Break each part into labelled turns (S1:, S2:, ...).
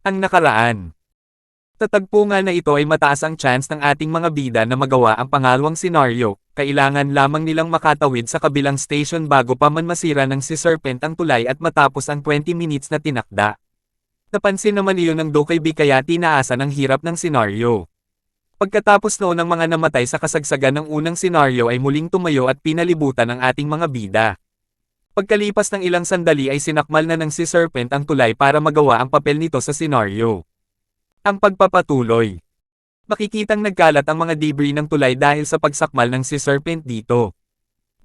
S1: Ang nakaraan. Tatagpo nga na ito ay mataas ang chance ng ating mga bida na magawa ang pangalawang senaryo, kailangan lamang nilang makatawid sa kabilang station bago pa man masira ng si Serpent ang tulay at matapos ang 20 minutes na tinakda. Napansin naman iyon ng Dokaibi kaya tinaasa ng hirap ng senaryo. Pagkatapos noon ng mga namatay sa kasagsagan ng unang senaryo ay muling tumayo at pinalibutan ang ating mga bida. Pagkalipas ng ilang sandali ay sinakmal na ng si Serpent ang tulay para magawa ang papel nito sa senaryo. Ang pagpapatuloy. Makikitang nagkalat ang mga debris ng tulay dahil sa pagsakmal ng si Serpent dito.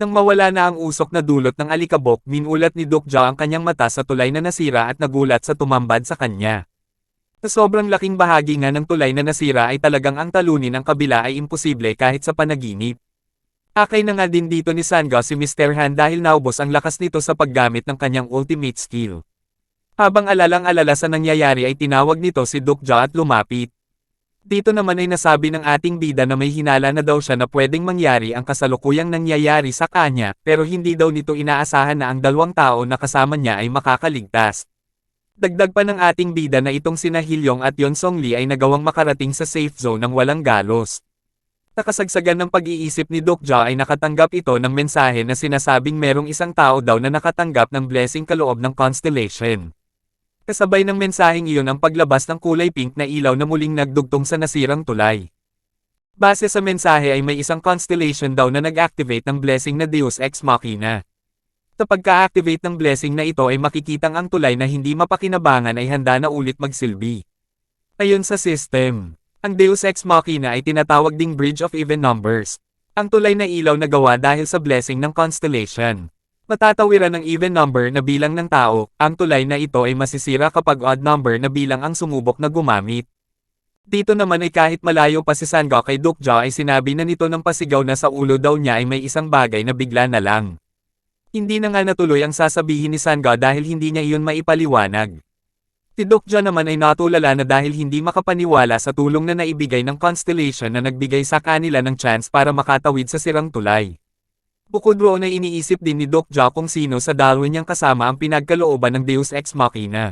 S1: Nang mawala na ang usok na dulot ng alikabok, minulat ni Dokja ang kanyang mata sa tulay na nasira at nagulat sa tumambad sa kanya. Sa sobrang laking bahagi nga ng tulay na nasira ay talagang ang talunin ang kabila ay imposible kahit sa panaginip. Akay na nga din dito ni Sangha si Mr. Han dahil naubos ang lakas nito sa paggamit ng kanyang ultimate skill. Habang alalang-alala sa nangyayari ay tinawag nito si Dokja at lumapit. Dito naman ay nasabi ng ating bida na may hinala na daw siya na pwedeng mangyari ang kasalukuyang nangyayari sa kanya, pero hindi daw nito inaasahan na ang dalawang tao na kasama niya ay makakaligtas. Dagdag pa ng ating bida na itong sina Hilyong at Yeon Song Lee ay nagawang makarating sa safe zone ng walang galos. Nakasagsagan ng pag-iisip ni Dokja ay nakatanggap ito ng mensahe na sinasabing merong isang tao daw na nakatanggap ng blessing kaloob ng constellation. Kasabay ng mensaheng iyon ang paglabas ng kulay pink na ilaw na muling nagdugtong sa nasirang tulay. Base sa mensahe ay may isang constellation daw na nag-activate ng blessing na Deus Ex Machina. Kapag ka-activate ng blessing na ito ay makikitang ang tulay na hindi mapakinabangan ay handa na ulit magsilbi. Ayon sa system, ang Deus Ex Machina ay tinatawag ding Bridge of Even Numbers. Ang tulay na ilaw na gawa dahil sa blessing ng constellation. Matatawiran ng even number na bilang ng tao, ang tulay na ito ay masisira kapag odd number na bilang ang sumubok na gumamit. Dito naman ay kahit malayo pa si Sangha kay Dokja ay sinabi na nito ng pasigaw na sa ulo daw niya ay may isang bagay na bigla na lang. Hindi na nga natuloy ang sasabihin ni Sangha dahil hindi niya iyon maipaliwanag. Si Dokja naman ay natulala na dahil hindi makapaniwala sa tulong na naibigay ng constellation na nagbigay sa kanila ng chance para makatawid sa sirang tulay. Bukod roon ay iniisip din ni Dokja kung sino sa dalawa niyang kasama ang pinagkalooban ng Deus Ex Machina.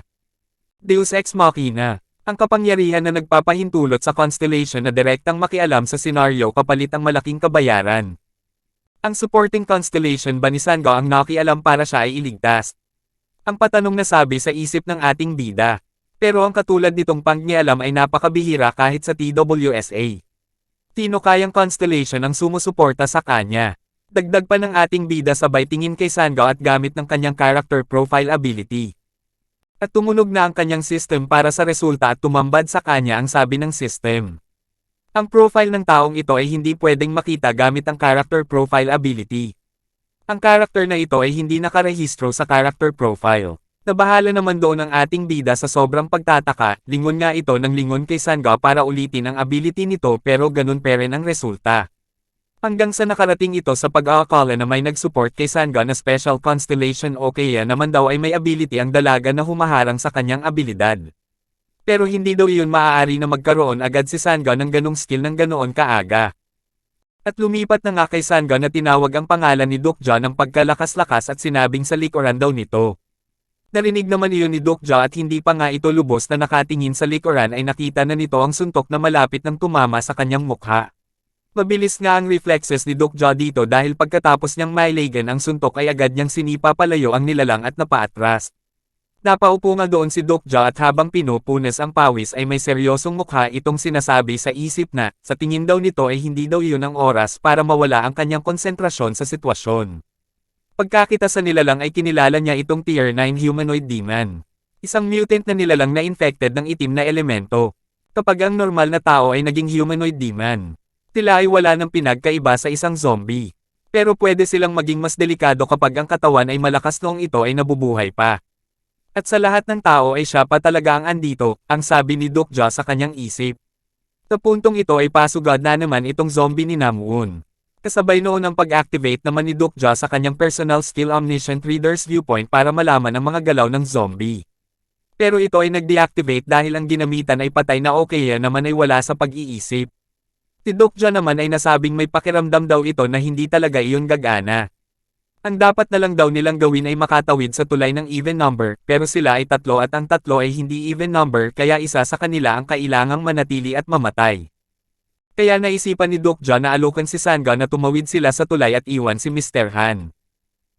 S1: Deus Ex Machina, ang kapangyarihan na nagpapahintulot sa constellation na direktang makialam sa senaryo kapalit ang malaking kabayaran. Ang supporting constellation ba ni Sangha ang nakialam para siya ay iligtas? Ang patanong na sabi sa isip ng ating bida. Pero ang katulad nitong pangngialam ay napakabihira kahit sa TWSA. Sino kayang constellation ang sumusuporta sa kanya? Dagdag pa ng ating bida sabay tingin kay Sangha at gamit ng kanyang character profile ability. At tumunog na ang kanyang system para sa resulta at tumambad sa kanya ang sabi ng system. Ang profile ng taong ito ay hindi pwedeng makita gamit ang character profile ability. Ang character na ito ay hindi nakarehistro sa character profile. Nabahala naman doon ang ating bida sa sobrang pagtataka, lingon nga ito ng lingon kay Sangha para ulitin ang ability nito pero ganun pa rin ang resulta. Hanggang sa nakarating ito sa pag-aakala na may nag-support kay Sangha na Special Constellation o kaya naman daw ay may ability ang dalaga na humaharang sa kanyang abilidad. Pero hindi daw iyon maaari na magkaroon agad si Sangha ng ganong skill ng ganoon kaaga. At lumipat na nga kay Sangha na tinawag ang pangalan ni Dokja ng pagkalakas-lakas at sinabing sa likuran daw nito. Narinig naman iyon ni Dokja at hindi pa nga ito lubos na nakatingin sa likuran ay nakita na nito ang suntok na malapit ng tumama sa kanyang mukha. Mabilis nga ang reflexes ni Dokja dito dahil pagkatapos niyang mailagan ang suntok ay agad niyang sinipa palayo ang nilalang at napaatras. Napaupo nga doon si Dokja at habang pinupunas ang pawis ay may seryosong mukha itong sinasabi sa isip na, sa tingin daw nito ay hindi daw iyon ang oras para mawala ang kanyang konsentrasyon sa sitwasyon. Pagkakita sa nilalang ay kinilala niya itong Tier 9 humanoid demon. Isang mutant na nilalang na infected ng itim na elemento. Kapag ang normal na tao ay naging humanoid demon, sila ay wala ng pinagkaiba sa isang zombie. Pero pwede silang maging mas delikado kapag ang katawan ay malakas noong ito ay nabubuhay pa. At sa lahat ng tao ay siya pa talaga ang andito, ang sabi ni Dokja sa kanyang isip. Sa puntong ito ay pasugad na naman itong zombie ni Namwoon. Kasabay noon ang pag-activate naman ni Dokja sa kanyang personal skill Omniscient Reader's Viewpoint para malaman ang mga galaw ng zombie. Pero ito ay nag-deactivate dahil ang ginamitan ay patay na o kaya naman ay wala sa pag-iisip. Si Dokja naman ay nasabing may pakiramdam daw ito na hindi talaga iyon gagana. Ang dapat na lang daw nilang gawin ay makatawid sa tulay ng even number, pero sila ay tatlo at ang tatlo ay hindi even number kaya isa sa kanila ang kailangang manatili at mamatay. Kaya naisipan ni Dokja na alokan si Sangga na tumawid sila sa tulay at iwan si Mr. Han.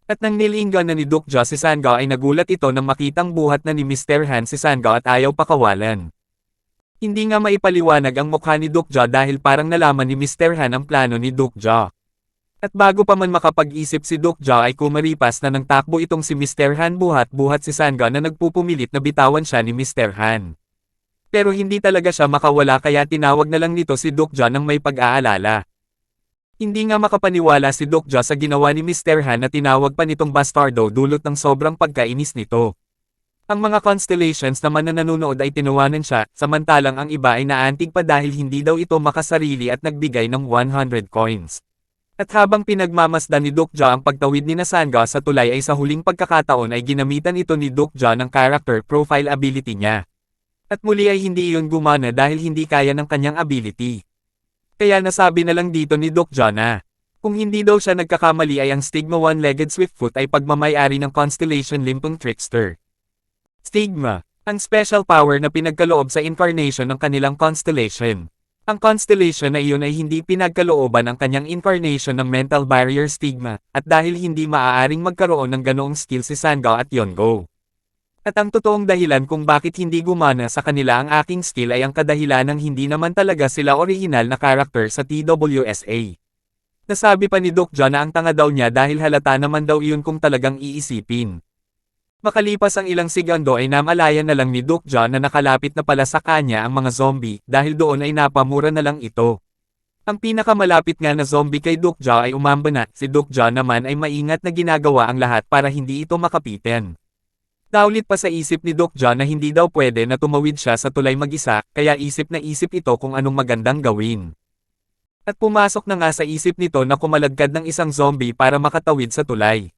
S1: At nang nilinggan na ni Dokja si Sangga ay nagulat ito nang makitang buhat na ni Mr. Han si Sangga at ayaw pakawalan. Hindi nga maipaliwanag ang mukha ni Dokja dahil parang nalaman ni Mr. Han ang plano ni Dokja. At bago pa man makapag-isip si Dokja ay kumaripas na ng takbo itong si Mr. Han buhat-buhat si Sangga na nagpupumilit na bitawan siya ni Mr. Han. Pero hindi talaga siya makawala kaya tinawag na lang nito si Dokja nang may pag-aalala. Hindi nga makapaniwala si Dokja sa ginawa ni Mr. Han na tinawag pa nitong bastardo dulot ng sobrang pagkainis nito. Ang mga constellations naman na nanonood ay tinawanan siya, samantalang ang iba ay naantig pa dahil hindi daw ito makasarili at nagbigay ng 100 coins. At habang pinagmamasdan ni Dokja ang pagtawid ni Sangga sa tulay ay sa huling pagkakataon ay ginamitan ito ni Dokja ng character profile ability niya. At muli ay hindi iyon gumana dahil hindi kaya ng kanyang ability. Kaya nasabi na lang dito ni Dokja na, kung hindi daw siya nagkakamali ay ang Stigma One-Legged Swiftfoot ay pagmamayari ng Constellation Limpong Trickster. Stigma, ang special power na pinagkaloob sa incarnation ng kanilang constellation. Ang constellation na iyon ay hindi pinagkalooban ang kanyang incarnation ng mental barrier Stigma, at dahil hindi maaaring magkaroon ng ganoong skill si Sangga at Yongo. At ang totoong dahilan kung bakit hindi gumana sa kanila ang aking skill ay ang kadahilan ng hindi naman talaga sila original na karakter sa TWSA. Nasabi pa ni Dokja na ang tanga daw niya dahil halata naman daw iyon kung talagang iisipin. Makalipas ang ilang segundo ay namalayan na lang ni Dokja na nakalapit na pala sa kanya ang mga zombie dahil doon ay napamura na lang ito. Ang pinakamalapit nga na zombie kay Dokja ay umamba na, si Dokja naman ay maingat na ginagawa ang lahat para hindi ito makapitan. Naulit pa sa isip ni Dokja na hindi daw pwede na tumawid siya sa tulay mag-isa, kaya isip na isip ito kung anong magandang gawin. At pumasok na nga sa isip nito na kumalagkad ng isang zombie para makatawid sa tulay.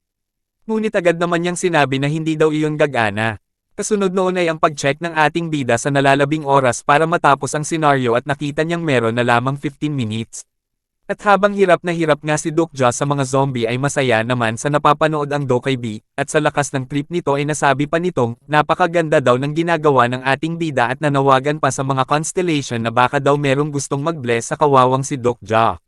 S1: Ngunit agad naman niyang sinabi na hindi daw iyon gagana. Kasunod noon ay ang pag-check ng ating bida sa nalalabing oras para matapos ang senaryo at nakita niyang meron na lamang 15 minutes. At habang hirap na hirap nga si Dokja sa mga zombie ay masaya naman sa napapanood ang Dokaibi, at sa lakas ng trip nito ay nasabi pa nitong, napakaganda daw ng ginagawa ng ating bida at nanawagan pa sa mga constellation na baka daw merong gustong mag-bless sa kawawang si Dokja.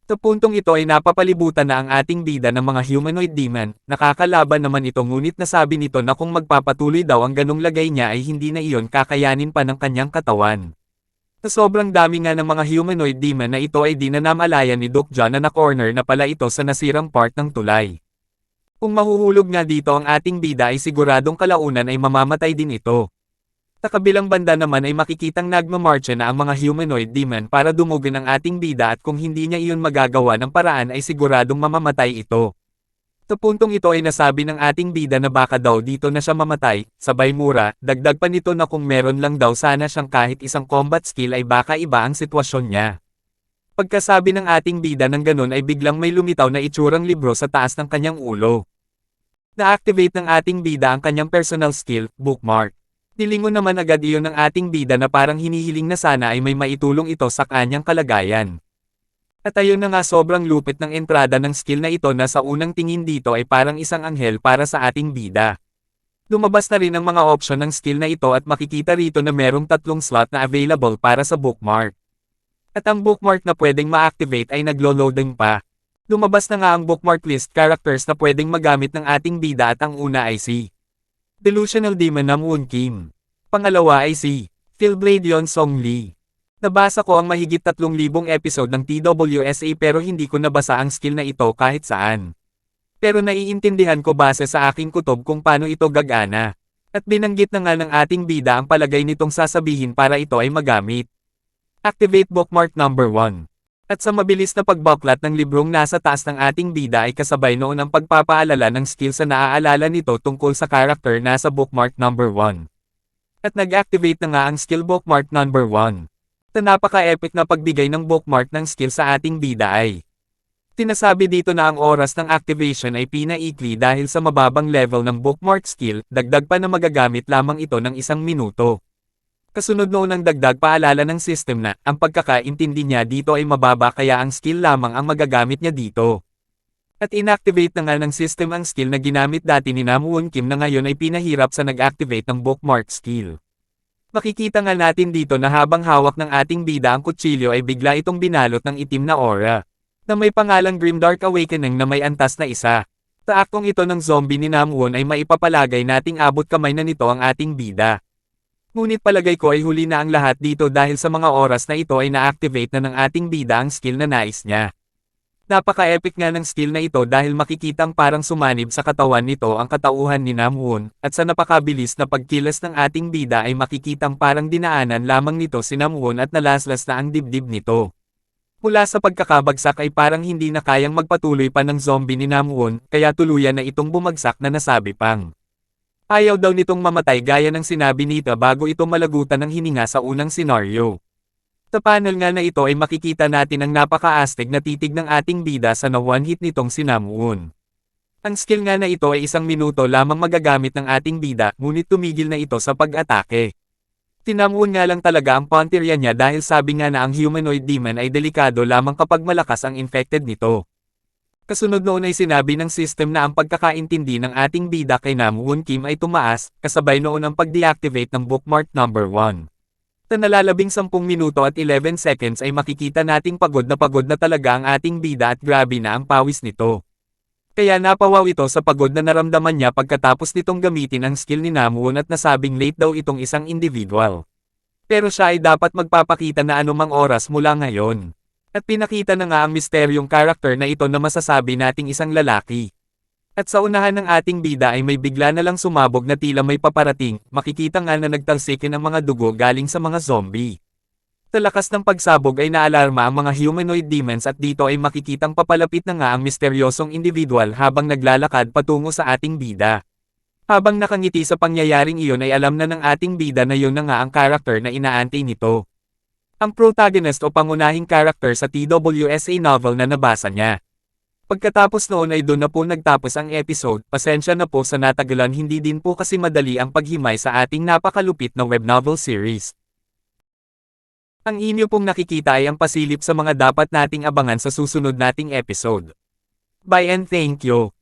S1: Sa puntong ito ay napapalibutan na ang ating bida ng mga humanoid demon, nakakalaban naman ito ngunit nasabi nito na kung magpapatuloy daw ang ganong lagay niya ay hindi na iyon kakayanin pa ng kanyang katawan. Sa sobrang dami nga ng mga humanoid demon na ito ay di na namalayan ni Dokja na na-corner na pala ito sa nasirang part ng tulay. Kung mahuhulog nga dito ang ating bida ay siguradong kalaunan ay mamamatay din ito. Sa kabilang banda naman ay makikitang nagmamarcha na ang mga humanoid demon para dumugin ang ating bida at kung hindi niya iyon magagawa ng paraan ay siguradong mamamatay ito. Sa puntong ito ay nasabi ng ating bida na baka daw dito na siya mamatay, sabay mura, dagdag pa nito na kung meron lang daw sana siyang kahit isang combat skill ay baka iba ang sitwasyon niya. Pagkasabi ng ating bida ng ganun ay biglang may lumitaw na itsurang libro sa taas ng kanyang ulo. Na-activate ng ating bida ang kanyang personal skill, Bookmark. Nilingon naman agad iyon ng ating bida na parang hinihiling na sana ay may maitulong ito sa kanyang kalagayan. At ayun na nga sobrang lupit ng entrada ng skill na ito na sa unang tingin dito ay parang isang anghel para sa ating bida. Lumabas na rin ang mga option ng skill na ito at makikita rito na merong 3 slot na available para sa bookmark. At ang bookmark na pwedeng ma-activate ay naglo-loading pa. Lumabas na nga ang bookmark list characters na pwedeng magamit ng ating bida at ang una ay si Delusional Demon Namwoon Kim. Pangalawa ay si Philblade Yeon Song Lee. Nabasa ko ang mahigit 3,000 episode ng TWSA pero hindi ko nabasa ang skill na ito kahit saan. Pero naiintindihan ko base sa aking kutob kung paano ito gagana. At binanggit na nga ng ating bida ang palagay nitong sasabihin para ito ay magamit. Activate Bookmark number 1. At sa mabilis na pagbaklat ng librong nasa taas ng ating bida ay kasabay noon ang pagpapaalala ng skill sa naaalala nito tungkol sa character nasa bookmark number 1. At nag-activate na nga ang skill bookmark number 1. Sa napaka-epic na pagbigay ng bookmark ng skill sa ating bida ay tinasabi dito na ang oras ng activation ay pinaikli dahil sa mababang level ng bookmark skill, dagdag pa na magagamit lamang ito ng 1 minuto. Kasunod noon ang dagdag paalala ng system na, ang pagkakaintindi niya dito ay mababa kaya ang skill lamang ang magagamit niya dito. At inactivate na nga ng system ang skill na ginamit dati ni Namwoon Kim na ngayon ay pinahirap sa nag-activate ng bookmark skill. Makikita nga natin dito na habang hawak ng ating bida ang kutsilyo ay bigla itong binalot ng itim na aura, na may pangalang Grimdark Awakening na may antas na isa. Sa aktong ito ng zombie ni Namwoon ay maipapalagay nating abot kamay na nito ang ating bida. Ngunit palagay ko ay huli na ang lahat dito dahil sa mga oras na ito ay na-activate na ng ating bida ang skill na nais niya. Napaka-epic nga ng skill na ito dahil makikitang parang sumanib sa katawan nito ang katauhan ni Namwoon, at sa napakabilis na pagkilos ng ating bida ay makikitang parang dinaanan lamang nito si Namwoon at nalaslas na ang dibdib nito. Mula sa pagkakabagsak ay parang hindi na kayang magpatuloy pa ng zombie ni Namwoon, kaya tuluyan na itong bumagsak na nasabi pang. Ayaw daw nitong mamatay gaya ng sinabi nito bago ito malagutan ng hininga sa unang senaryo. Sa panel nga na ito ay makikita natin ang napaka-astig na titig ng ating bida sa na-one hit nitong si Namwoon. Ang skill nga na ito ay 1 minuto lamang magagamit ng ating bida, ngunit tumigil na ito sa pag-atake. Tinamwoon nga lang talaga ang punteriya niya dahil sabi nga na ang humanoid demon ay delikado lamang kapag malakas ang infected nito. Kasunod noon ay sinabi ng system na ang pagkakaintindi ng ating bida kay Namwoon Kim ay tumaas, kasabay noon ang pag-deactivate ng bookmark number 1. Sa nalalabing 10 minuto at 11 seconds ay makikita nating pagod na talaga ang ating bida at grabe na ang pawis nito. Kaya napawaw ito sa pagod na naramdaman niya pagkatapos nitong gamitin ang skill ni Namwoon at nasabing late daw itong isang individual. Pero siya ay dapat magpapakita na anumang oras mula ngayon. At pinakita na nga ang misteryong character na ito na masasabi nating isang lalaki. At sa unahan ng ating bida ay may bigla na lang sumabog na tila may paparating, makikita nga na nagtalsikin ang mga dugo galing sa mga zombie. Sa lakas ng pagsabog ay naalarma ang mga humanoid demons at dito ay makikitang papalapit na nga ang misteryosong individual habang naglalakad patungo sa ating bida. Habang nakangiti sa pangyayaring iyon ay alam na ng ating bida na yun na nga ang character na inaantay nito. Ang protagonist o pangunahing character sa TWSA novel na nabasa niya. Pagkatapos noon ay doon na po nagtapos ang episode, pasensya na po sa natagalan, hindi din po kasi madali ang paghimay sa ating napakalupit na web novel series. Ang inyo pong nakikita ay ang pasilip sa mga dapat nating abangan sa susunod nating episode. Bye and thank you.